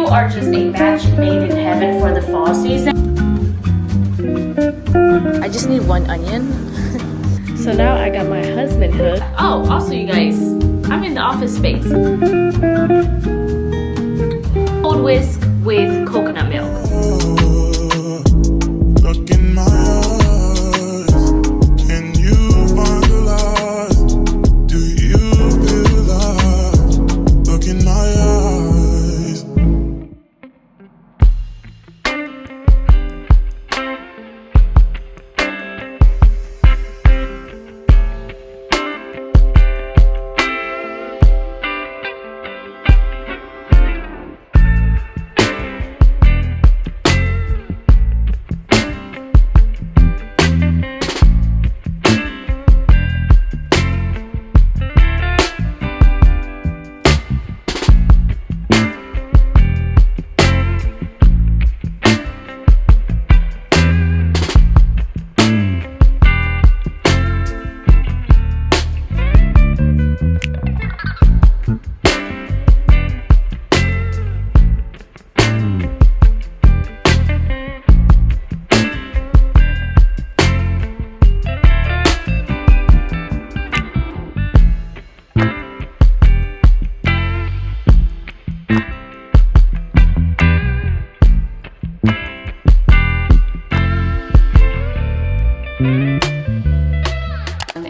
are just a match made in heaven for the fall season. I just need one onion. So now I got my husband hooked. Oh, also you guys, I'm in the office space. Cold whisk with coconut milk. Look in my eyes. Can you find the light? Do you feel that? Look in my eyes.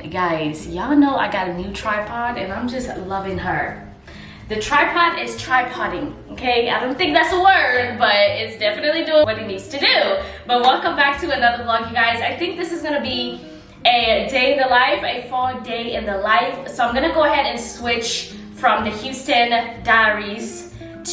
Guys, y'all know I got a new tripod and I'm just loving her. The tripod is tripoding, okay? I don't think that's a word, but it's definitely doing what it needs to do. But welcome back to another vlog, you guys. I think this is gonna be a day in the life, a fall day in the life. So I'm gonna go ahead and switch from the Houston Diaries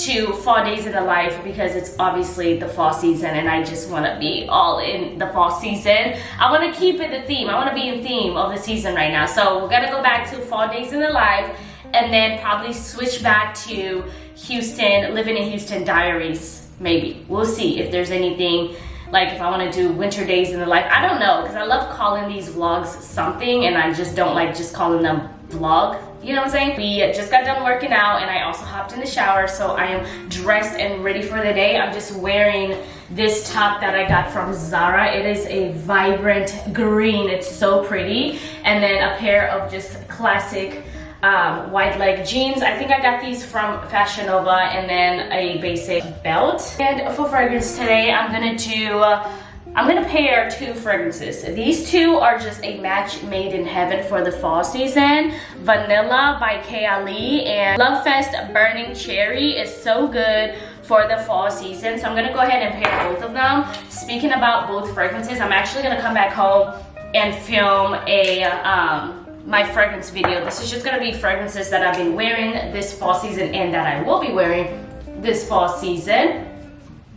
to fall days in the life because it's obviously the fall season and I just want to be all in the fall season. I want to keep it the theme. I want to be in theme of the season right now. So we're gonna go back to fall days in the life and then probably switch back to Houston, living in Houston Diaries. Maybe we'll see if there's anything, like if I want to do winter days in the life. I don't know, because I love calling these vlogs something and I just don't like just calling them vlog. You know what I'm saying? We just got done working out and I also hopped in the shower, so I am dressed and ready for the day. I'm just wearing this top that I got from Zara. It is a vibrant green. It's so pretty. And then a pair of just classic wide leg jeans. I think I got these from Fashion Nova, and then a basic belt. And for fragrance today, I'm gonna pair two fragrances. These two are just a match made in heaven for the fall season. Vanilla by KAYALI and Love Fest Burning Cherry is so good for the fall season. So I'm gonna go ahead and pair both of them. Speaking about both fragrances, I'm actually gonna come back home and film a my fragrance video. This is just gonna be fragrances that I've been wearing this fall season and that I will be wearing this fall season.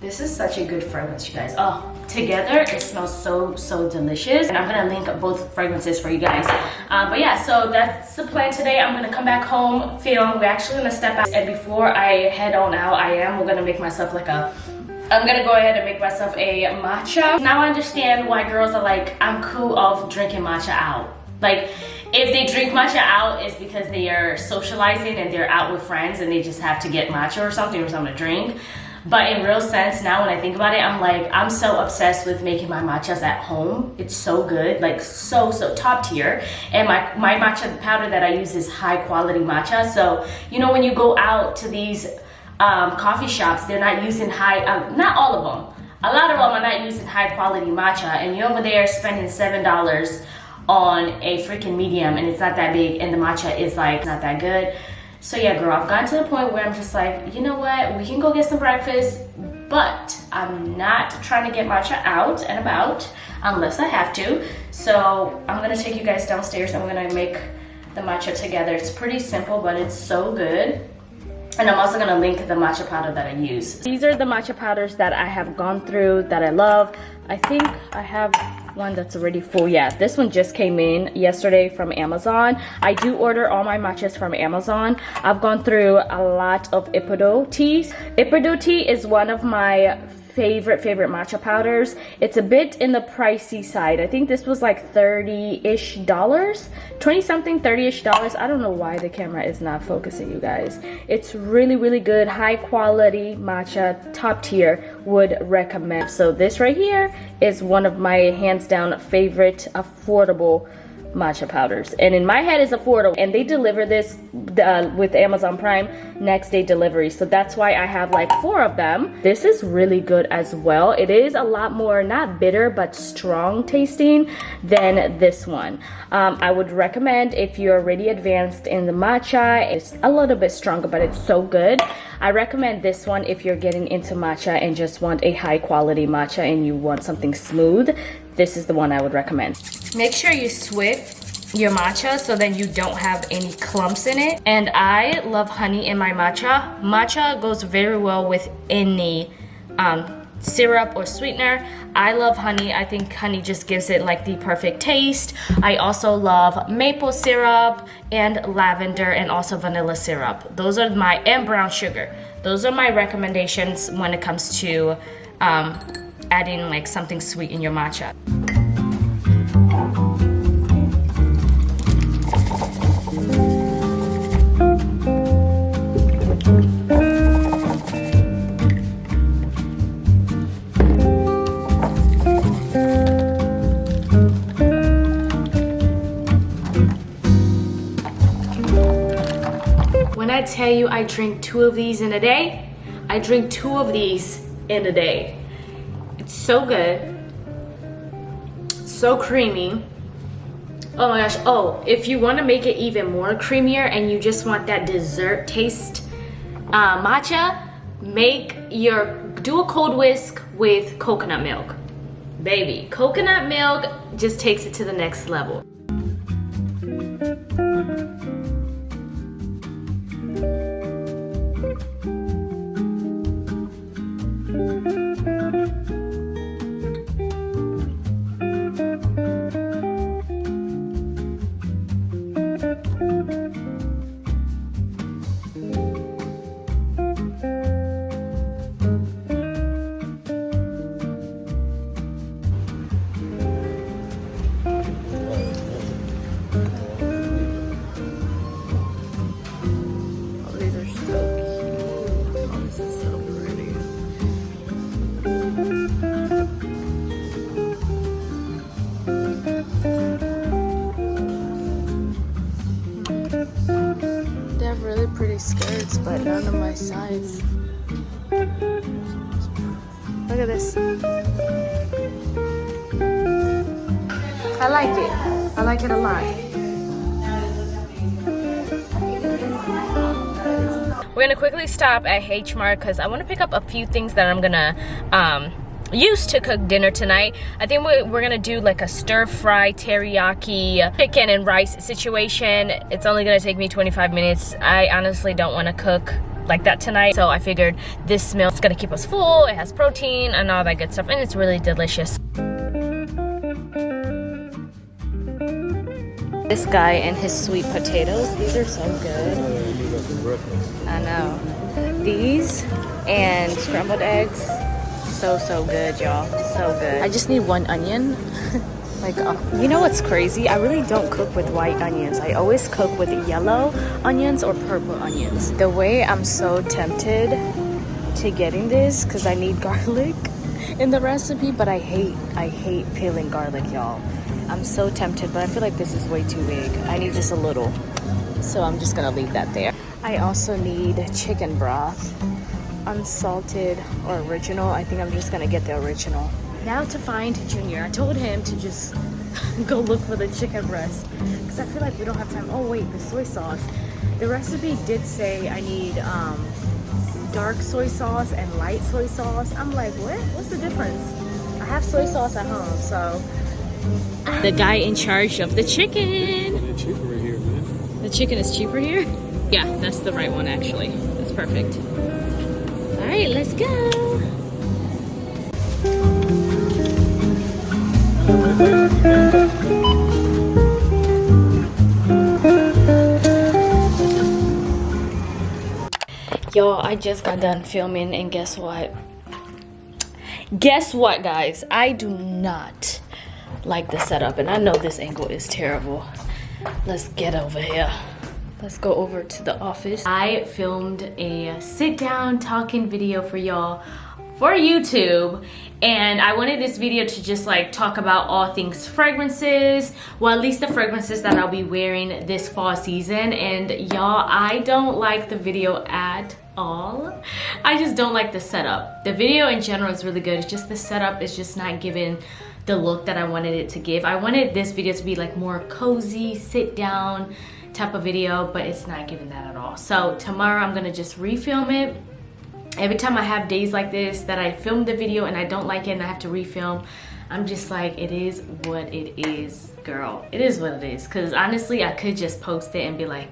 This is such a good fragrance, you guys. Oh, together it smells so delicious, and I'm gonna link both fragrances for you guys. But yeah, so that's the plan today. I'm gonna come back home, film. We're actually gonna step out, and before I head on out, we're gonna make myself like I'm gonna go ahead and make myself a matcha. Now I understand why girls are like, I'm cool off drinking matcha out. Like, if they drink matcha out, it's because they are socializing and they're out with friends and they just have to get matcha or something to drink. But in real sense, now when I think about it, I'm like, I'm so obsessed with making my matchas at home. It's so good, like so top tier. And my matcha powder that I use is high quality matcha. So, you know, when you go out to these coffee shops, they're not using not all of them. A lot of them are not using high quality matcha. And you're over there spending $7 on a freaking medium and it's not that big, and the matcha is like not that good. So yeah, girl, I've gotten to the point where I'm just like, you know what, we can go get some breakfast, but I'm not trying to get matcha out and about unless I have to. So I'm gonna take you guys downstairs and we're gonna make the matcha together. It's pretty simple, but it's so good. And I'm also gonna link the matcha powder that I use. These are the matcha powders that I have gone through that I love. I think I have one that's already full. Yeah, this one just came in yesterday from Amazon. I do order all my matchas from Amazon. I've gone through a lot of Ipado teas. Ipado tea is one of my favorite matcha powders. It's a bit in the pricey side. I think this was like $30-ish, 20 something, $30-ish. I don't know why the camera is not focusing, you guys. It's really good, high quality matcha, top tier, would recommend. So this right here is one of my hands down favorite affordable matcha powders, and in my head is affordable, and they deliver this with Amazon Prime next day delivery, so that's why I have like 4 of them. This is really good as well. It is a lot more not bitter but strong tasting than this one. I would recommend if you're already advanced in the matcha. It's a little bit stronger, but it's so good. I recommend this one if you're getting into matcha and just want a high quality matcha and you want something smooth. This is the one I would recommend. Make sure you swift your matcha so then you don't have any clumps in it. And I love honey in my matcha. Matcha goes very well with any syrup or sweetener. I love honey. I think honey just gives it like the perfect taste. I also love maple syrup and lavender and also vanilla syrup. Those are my, and brown sugar. Those are my recommendations when it comes to adding like something sweet in your matcha. When I tell you I drink 2 of these in a day, I drink 2 of these in a day. It's so good, so creamy. Oh my gosh. Oh, if you want to make it even more creamier and you just want that dessert taste matcha, do a cold whisk with coconut milk. Baby, coconut milk just takes it to the next level. Skirts, but none of my size. Look at this. I like it. I like it a lot. We're gonna quickly stop at H Mart because I want to pick up a few things that I'm gonna use to cook dinner tonight. I think we're gonna do like a stir-fry teriyaki chicken and rice situation. It's only gonna take me 25 minutes. I honestly don't want to cook like that tonight, so I figured this meal is gonna keep us full. It has protein and all that good stuff, and it's really delicious. This guy and his sweet potatoes, these are so good. I know. These and scrambled eggs, so good, y'all. So good. I just need 1 onion. You know what's crazy? I really don't cook with white onions. I always cook with yellow onions or purple onions. The way I'm so tempted to getting this, because I need garlic in the recipe, but I hate peeling garlic, y'all. I'm so tempted, but I feel like this is way too big. I need just a little, so I'm just gonna leave that there. I also need chicken broth, unsalted or original. I think I'm just gonna get the original. Now to find Junior. I told him to just go look for the chicken breast because I feel like we don't have time. Oh wait, the soy sauce. The recipe did say I need dark soy sauce and light soy sauce. I'm like, what? What's the difference? I have soy sauce at home, so. The guy in charge of the chicken. It's cheaper right here, man. The chicken is cheaper here? Yeah, that's the right one actually. That's perfect. All right, let's go. Y'all, I just got done filming and guess what? Guess what, guys? I do not like the setup, and I know this angle is terrible. Let's get over here. Let's go over to the office. I filmed a sit down talking video for y'all for YouTube, and I wanted this video to just like talk about all things fragrances, well, at least the fragrances that I'll be wearing this fall season. And y'all, I don't like the video at all. I just don't like the setup. The video in general is really good. It's just the setup is just not giving the look that I wanted it to give. I wanted this video to be like more cozy, sit down type of video, but it's not giving that at all. So tomorrow I'm gonna just refilm it. Every time I have days like this that I film the video and I don't like it and I have to refilm, I'm just like, it is what it is, girl. It is what it is. Because honestly, I could just post it and be like,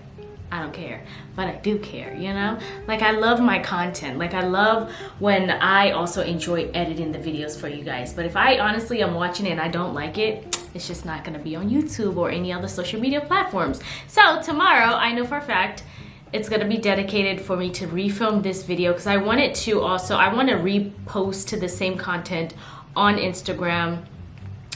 I don't care, but I do care, you know? Like, I love my content. Like, I love when I also enjoy editing the videos for you guys. But if I honestly am watching it and I don't like it, it's just not gonna be on YouTube or any other social media platforms. So tomorrow, I know for a fact, it's gonna be dedicated for me to refilm this video, because I want it to also, I wanna repost to the same content on Instagram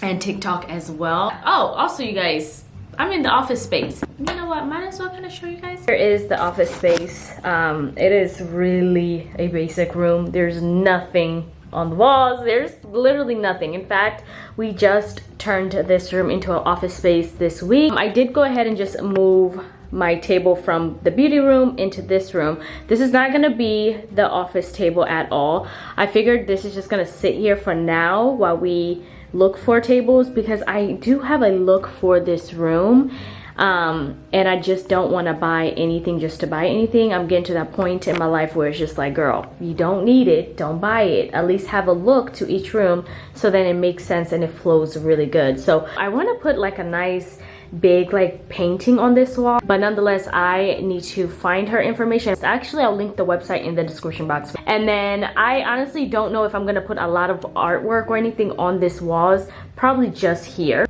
and TikTok as well. Oh, also you guys, I'm in the office space. You know what, might as well kind of show you guys. Here is the office space. It is really a basic room. There's nothing on the walls. There's literally nothing. In fact, we just turned this room into an office space this week. I did go ahead and just move my table from the beauty room into this room. This is not gonna be the office table at all. I figured this is just gonna sit here for now while we look for tables, because I do have a look for this room, and I just don't want to buy anything just to buy anything. I'm getting to that point in my life where it's just like, girl, you don't need it, don't buy it. At least have a look to each room so then it makes sense and it flows really good. So I want to put like a nice big like painting on this wall, but nonetheless I need to find her information. Actually, I'll link the website in the description box. And then I honestly don't know if I'm gonna put a lot of artwork or anything on this walls, probably just here.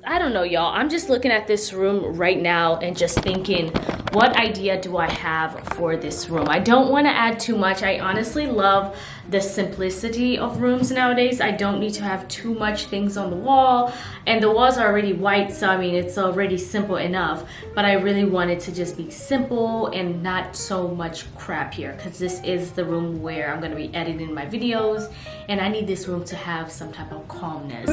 I don't know, y'all. I'm just looking at this room right now and just thinking, what idea do I have for this room? I don't want to add too much. I honestly love the simplicity of rooms nowadays. I don't need to have too much things on the wall, and the walls are already white, so I mean, it's already simple enough. But I really wanted to just be simple and not so much crap here, because this is the room where I'm going to be editing my videos, and I need this room to have some type of calmness.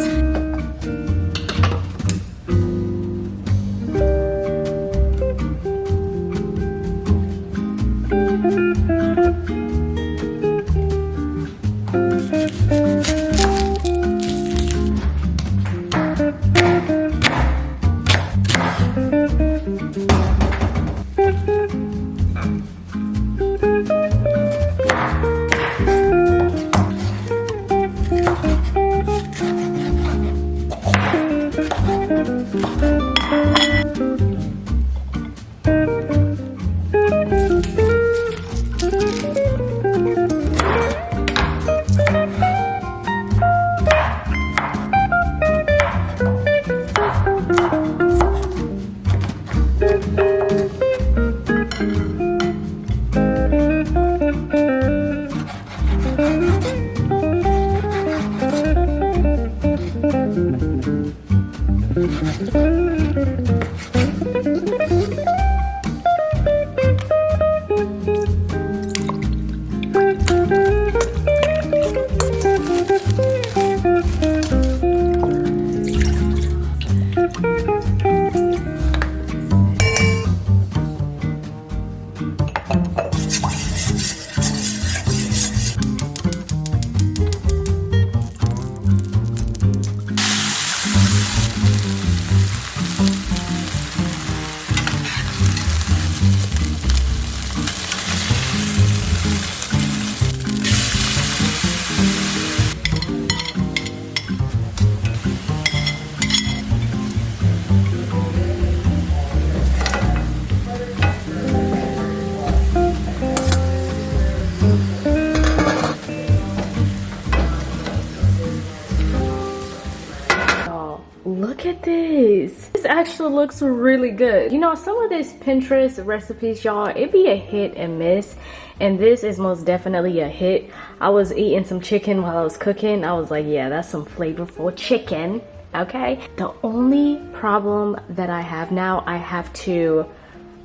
This actually looks really good. You know, some of these Pinterest recipes, y'all, it be a hit and miss. And this is most definitely a hit. I was eating some chicken while I was cooking. I was like, yeah, that's some flavorful chicken, okay? The only problem that I have now, I have to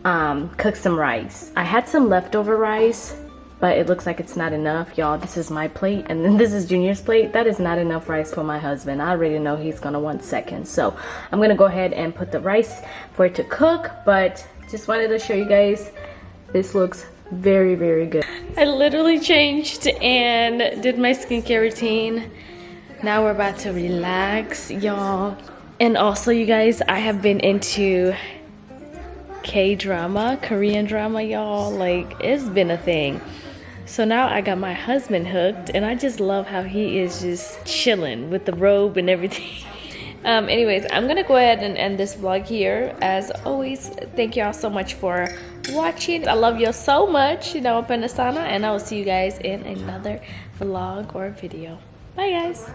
cook some rice. I had some leftover rice, but it looks like it's not enough. Y'all, this is my plate, and then this is Junior's plate. That is not enough rice for my husband. I already know he's gonna want seconds. So I'm gonna go ahead and put the rice for it to cook, but just wanted to show you guys, this looks very, very good. I literally changed and did my skincare routine. Now we're about to relax, y'all. And also, you guys, I have been into K-drama, Korean drama, y'all. Like, it's been a thing. So now I got my husband hooked, and I just love how he is just chilling with the robe and everything. Anyways, I'm gonna go ahead and end this vlog here. As always, thank y'all so much for watching. I love you so much. You know, and I will see you guys in another vlog or video. Bye, guys.